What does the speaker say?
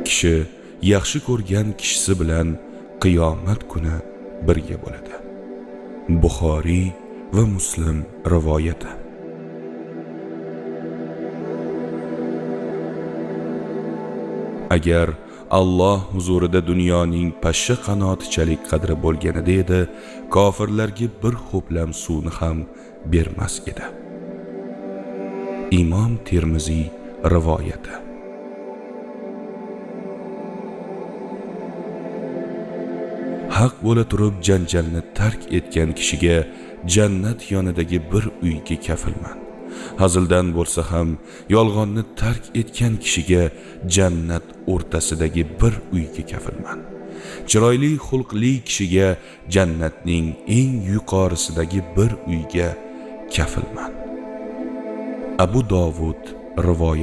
kishi yaxshi ko'rgan kishisi bilan qiyomat kuni birga bo'ladi. Buxoriy va Muslim rivoyati. Agar Alloh huzurida dunyoning pashsha qanotichalik qadri bo'lganida edi, kofirlarga bir ho'plam suvni ham bermas edi. Imom Termiziy rivoyati. Haq bo'la turib janjalni tark etgan kishiga jannat yonidagi bir uyga kafilman. Hazildan bo'lsa ham yolg'onni tark etgan kishiga jannat o'rtasidagi bir uyga kafilman. Chiroyli xulqli kishiga jannatning eng yuqorisidagi bir uyga kafilman. Abu Dovud rivoyat